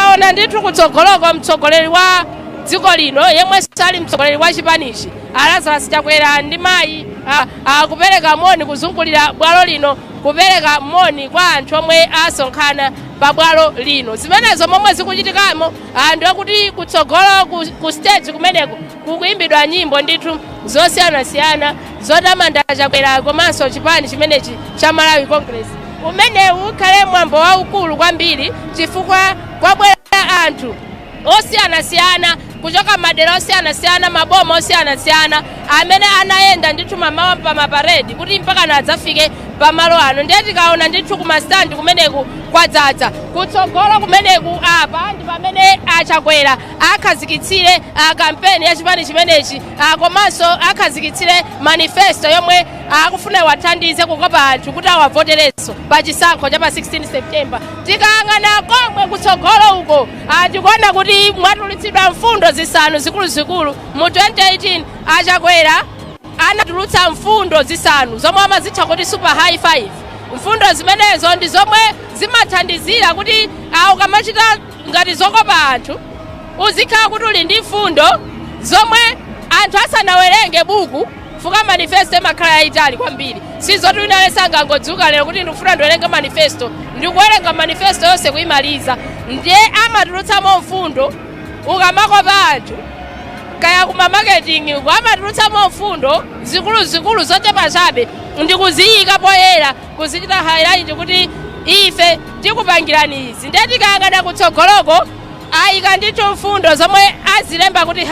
tikaona ndithu kutsogoloko mtsogoleri wa dziko lino yemwe sali mtsogoleri wa chipanishi Lazarus Chakwera ndi mayi kupereka moni kuzungulira bwalo lino kupereka moni kwa anthu omwe asonkhana pa bwalo lino. Zimenezo momwe zikuchitikamo ndiye kuti kutsogolo ku stage kumeneko kukuimbidwa nyimbo ndithu zosiyanasiyana zotamanda Chakwera komanso chipani chimenechi cha Malawi Congress. Umenewu ukhale mwambo waukulu kwambiri chifukwa kwabwera anthu osiyanasiyana kuchoka madera osiyanasiyana maboma osiyanasiyana amene anayenda ndithu mamawa pa maparedi kuti mpaka nadzafike pamalo ano. Ndiye tikaona ndithu kumastandi kumeneku kwadzaza kutsogolo kumeneku apa ndi pamene Chakwera akhazikitsire kampeni ya chipani chimenechi komanso akhazikitsire manifesto yomwe akufuna wathandize kukopa anthu kuti awavoterenso pa chisankho cha pa 16 September. Tikayang'ana komwe kutsogolo uko tikuona kuti mwatulutsidwa mfundo zisanu zikuluzikulu mu 2018 Chakwera anatulutsa mfundo zisanu zomwe amazitcha kuti super high five. Mfundo zimenezo ndi zomwe zimathandizira kuti ukamachita ngati zokopa anthu uzikhala kuti uli ndi mfundo zomwe anthu asanawerenge buku fuka manifesto imakhala yayitali kwambiri. Sizoti wina sangangodzuka lero kuti ndikufuna ndiwerenge manifesto ndikuwerenga manifesto yonse kuyimaliza. Ndiye amatulutsamo mfundo ukamakopa anthu kaya kuma marketing amatulutsamo mfundo zikuluzikulu zochepa chabe ndikuziyika poyera kuzichita highlight kuti ife tikupangirani izi. Ndiye tikayang'ana kutsogoloko ayika ndithu mfundo zomwe azilemba kuti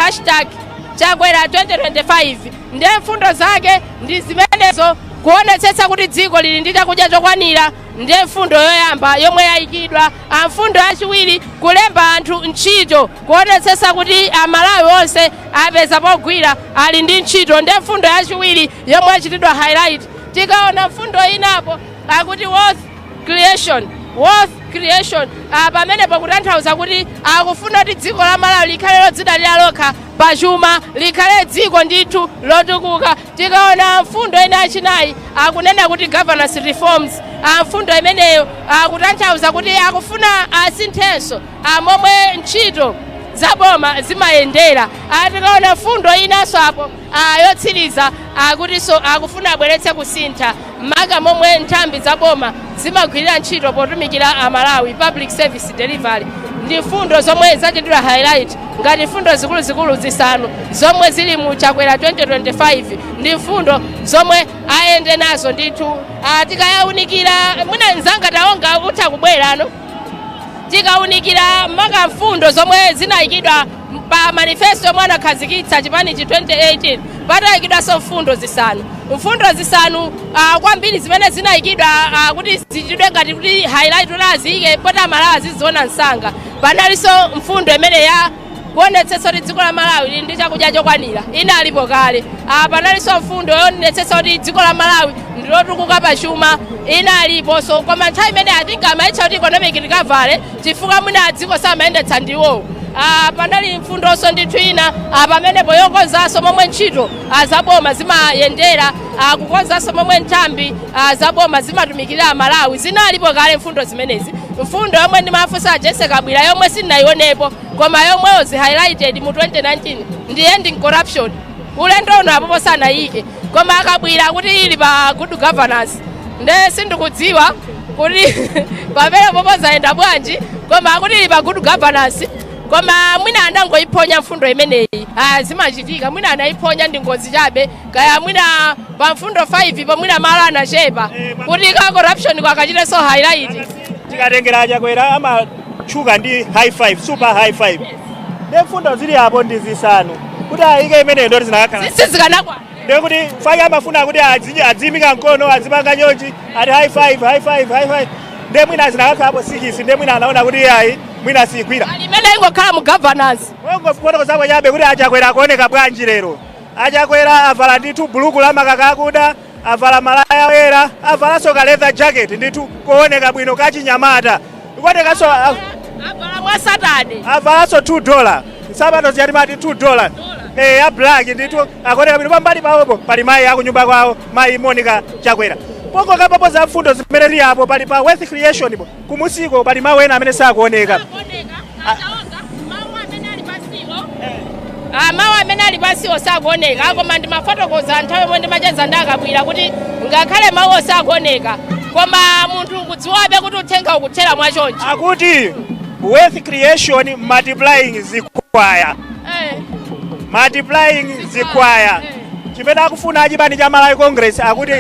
#Chakwera 2025. Ndiye mfundo zake ndi zimenezo kuonetsetsa kuti dziko lili ndi chakudya chokwanira. Ndiye mfundo yoyamba yomwe yayikidwa. Mfundo yachiwiri kulemba anthu ntchito kuonetsetsa kuti Amalawi onse apeza pogwira ali ndi ntchito. Ndiye mfundo yachiwiri yomwe yachitidwa highlight. Tikaona mfundo inapo akuti wealth creation pamene pakutanthauza kuti akufuna kuti dziko la Malawi likhale lodzidalira lokha pachuma likhale dziko ndithu lotukuka. Tikaona mfundo ina yachinayi akunena kuti governance reforms. Mfundo imeneyo akutanthauza kuti akufuna asinthenso momwe ntchito zaboma zimayendera. Tikaona mfundo inanso apo yotsiriza akutinso akufuna abweretse kusintha maka momwe nthambi zaboma zimagwirira ntchito potumikira Amalawi public service delivery. Ndi mfundo zomwe zachitidwa highlight ngati mfundo zikuluzikulu zisanu zomwe zili mu Chakwera 2025. Ndi mfundo zomwe ayende nazo ndithu. Tikayaunikira mwina nzanga taonga utha kubwera ano tikaunikira maka mfundo zomwe zinayikidwa pa manifesto yomwe anakhazikitsa chipanichi 2018 patayikidwanso mfundo zisanu. Mfundo zisanu kwambiri zimene zinayikidwa kuti zichitidwe ngati kuti highlight aziyike poti Amalawi aziziona msanga. Panalinso mfundo imene ya kuonetsetsa kuti dziko la Malawi lili ndi chakudya chokwanira inalipo kale. Panalinso mfundo yoonetsetsa kuti dziko la Malawi ndilotukuka pachuma inaliponso koma nthawi imene atinga amayitcha kuti economic recovery chifukwa mwina dziko samayendetsa ndiwo. Panali mfundonso ndithu ina pamenepo yokonzanso momwe ntchito zaboma zimayendera kukonzanso momwe nthambi zaboma zimatumikira Malawi. Zinalipo kale mfundo zimenezi. Mfundo yomwe ndimafunsa Jesse Kabwira yomwe sindinayionepo koma yomwe zi highlighted mu 2019 ndi ending corruption. Ulendo uno apopo sanayike koma Kabwira kuti ili pa good governance. Ndiye sindikudziwa kuti pamene popo zayenda bwanji koma kuti ili pa good governance. Koma mwina anangoyiponya mfundo imeneyi zimachitika mwina anayiponya ndi ngozi chabe kaya mwina pa mfundo 5 pa mwina malo anachepa kuti ka corruption kwakachita so highlight. Tikatengera Chakwera amatchuka ndi high five super high five. Ndi mfundo zili apo ndi zisanu kuti ayike imeneyo ndoti zinakakhala sizikanakwana. Ndiye kuti fake amafuna kuti adzimika mkono adzipanga nyonji ati high five. Ndiye mwina zinakakhala apo 6 ndiye mwina anaona kuti ayi mwina sigwira. Alimene ingokhala mu governance. Ngofukoto zapo chabe kuti Chakwera akuoneka bwanji lero. Chakwera avala ndithu buluku la makaka akuda, avala malaya wera, avala soka leather jacket ndithu kuoneka bwino kachinyamata. Ikuoneka so avala mwa Saturday. Avala so $2. Sabato ziyati mati $2. Ya black ndithu akuoneka bwino pambali pawopo pali mayi akunyumba kwawo mayi Monica Chakwera. Poko kapapo za mfundo zimene apo pali pa wealth creation kumusiko pali mawu ena amene sakuoneka. mawu amene ali pansiwo sakuoneka koma ndimafotokoza nthawi yomwe ndimacheza ndakabwira kuti ngakhale mawu osakuoneka koma munthu ukudziwabe kuti uthenga ukuthera mwachonchi akuti wealth creation multiplying zikwaya multiplying zikwaya chimene akufuna achipani cha Malawi Congress akuti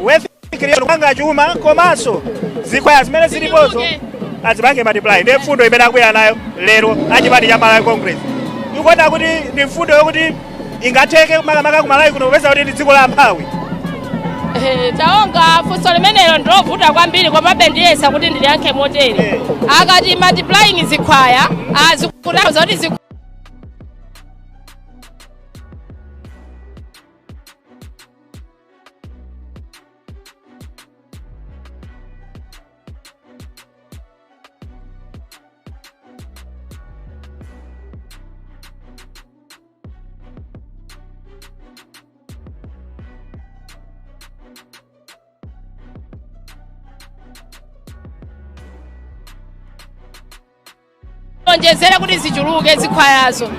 wealth creation kwanga chuma komanso zikwaya zimene zilipozo azipange multiply ndi mfundo imene akubwera nayo lero achipani cha Malawi Congress ikuona kuti ndi mfundo yokuti ingatheke makamaka ku Malawi kuno popeza kuti ndi dziko la amphawi. Taonga funso limenelo ndilovuta kwambiri komabe ndiyesa kuti ndiliyankhe motere akati multiplying zikwaya azikutauza kuti onjezera kuti zichuluke zikwayazo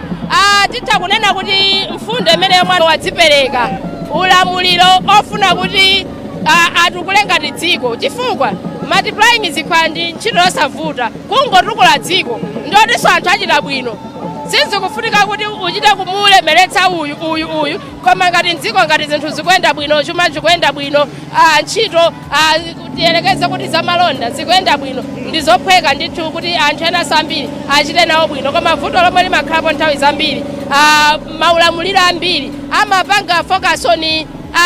titha kunena kuti mfundo imene mwana wadzipereka ulamuliro ofuna kuti atukule ngati dziko chifukwa multiplying zikwaya ndi ntchito yosavuta kungotukula dziko ndiyotinso anthu achita bwino sizikufunika kuti uchite kumulemeretsa uyu koma ngati mdziko ngati zinthu zikuyenda bwino chuma chikuyenda bwino ntchito tiyelekeze kuti zamalonda zikuyenda bwino ndizophweka ndithu kuti anthu ena ambiri achite nawo bwino koma vuto lomwe limakhalapo nthawi zambiri maulamuliro ambiri amapanga focus on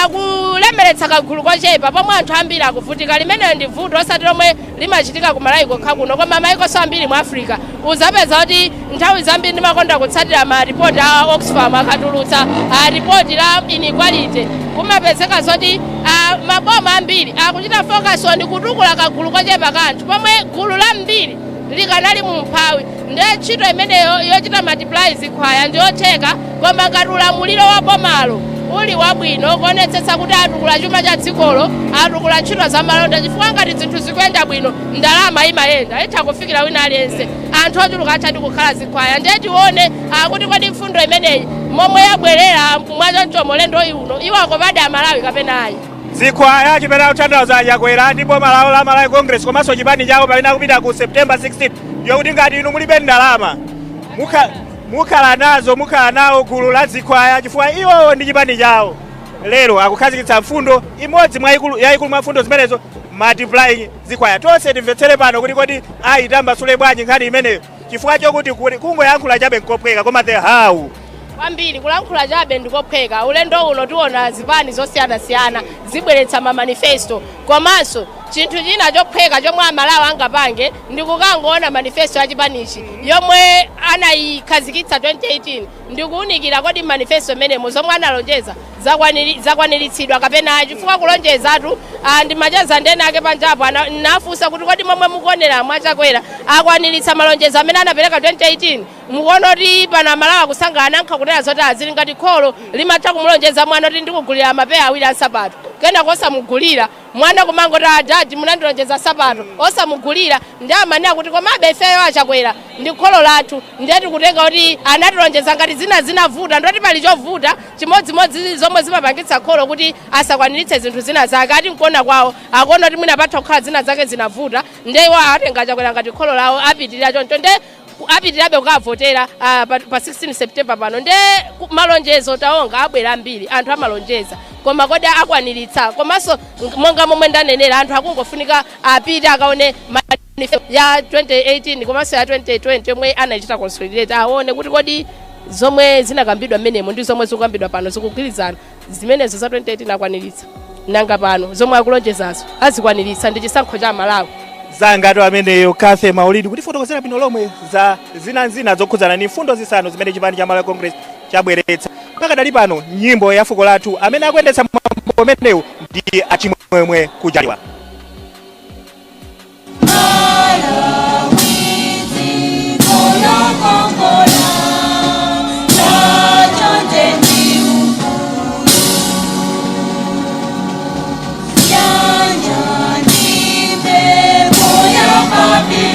akulemeretsa kagulu kochepa pomwe anthu ambiri akuvutika limeneyo ndi vuto osati lomwe limachitika ku Malawi kokha kuno koma mayiko ambiri mu Africa uzapeza kuti nthawi zambiri ndimakonda kutsatira maripoti a Oxfam akatulutsa ripoti la inequality kumapezeka zoti maboma ambiri akuchita focus on kutukula kagulu kochepa kanthu pomwe gulu la mbiri likanali mu mphawi ndiye ntchito imeneyo yochita multiply zikwaya ndiyotheka koma ngati ulamuliro wa bomalo uli wabwino kuonetsetsa kuti atukula chuma cha dzikolo atukula ntchito za malonda chifukwa ngati zinthu zikuyenda bwino ndalama imayenda itha kufikira wina aliyense anthu ochuluka athadi kukhala zikwaya ndiye tione kuti kodi mfundo imeneyi momwe yabwerera mwachoncho mulendo uno iwako badi Malawi kapena ayi zikwaya chimene akuthandiza achakwera ndipo malawo la Malawi Congress komanso chipani chawo palina kupita ku September 16 yokuti ngati inu mulibe ndalama mukhala nawo gulu la zikwaya chifukwa iwo ndi chipani chawo lero akukhazikitsa mfundo imodzi yayikulu mwa mfundo zimenezo multiplying zikwaya tonse timvetsere pano kuti kodi ayitambasule bwanji nkhani imeneyo chifukwa chokuti kungoyankhula chabe nkophweka koma the how kwambiri kulankhula chabe ndikophweka ulendo uno tiona zipani zosiyanasiyana zibweretsa manifesto komanso chinthu china chophweka chomwe Malawi angapange ndikukangoona manifesto ya chipanichi yomwe anayikhazikitsa 2018 ndikuunikira kodi manifesto imenemo zomwe analonjeza zakwaniritsidwa kapena chifukwa kulonjezatu ndimacheza ndena ake panjapo nafunsa kuti kodi momwe mukuonera mwachakwera akwaniritsa malonjezo amene anapereka 2018 mukuona kuti pana Malawi akusangana nankha kunena zoti azili ngati kholo limatha kumulonjeza mwana kuti ndikugulira mapeya awiri ansapato kena kosamugulira mwana kumangoti ajaji munandilonjeza sapato osamugulira ndi amanena kuti komabe ifeyo achakwera ndi kholo lathu ndiye tikutenga kuti anatilonjeza ngati zinavuta ndoti pali chovuta chimodzimodzi zomwe zimapangitsa kholo kuti asakwaniritse zinthu zina zake ati nkuona kwawo akuona kuti mwina patha kukhala zina zake zinavuta ndiye iwo atenga achakwera ngati kholo lawo apitirira choncho ndiye apitirabe kukavotera pa 16 September pano ndiye malonjezo taonga abwera ambiri anthu amalonjeza koma kodi akwaniritsa komanso monga momwe ndanenera anthu akungofunika apite akaone manifesto ya 2018 komanso ya 2020 yomwe anachita consolidate aone kuti kodi zomwe zinakambidwa mmenemo ndi zomwe zikukambidwa pano zikugwirizana zimenezo za 2018 akwaniritsa nanga pano zomwe akulonjezazo azikwaniritsa ndi chisankho cha Malawi zangato ameneyo Kathe Maulidi kuti fotokozera bwino lomwe za zina zokhudzana ni mfundo zisanu zimene chipani cha Malawi Congress chabweretsa pakadali pano nyimbo ya fuko lathu amene akuyendetsa mwambo umenewu ndi achimwemwe kujaliwa Happy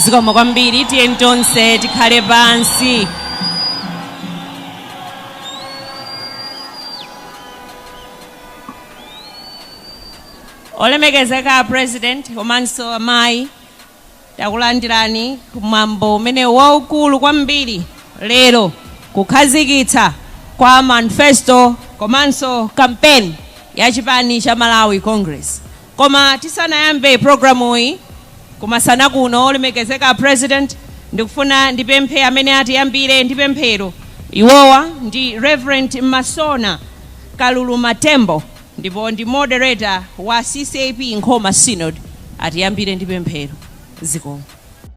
Zikomo kwambiri tiyeni tonse tikhale pansi. Olemekezeka President komanso amayi takulandirani kumwambo umene waukulu kwambiri lero kukhazikitsa kwa manifesto komanso campaign ya chipani cha Malawi Congress. Koma tisanayambe programu iyi kumasana kuno olemekezeka President ndikufuna ndipemphe amene atiyambire ndi pemphero. Iwowa ndi Reverend Masona Kalulu Matembo ndipo ndi moderator wa CCAP Nkhoma Synod atiyambire ndi pemphero. Zikomo.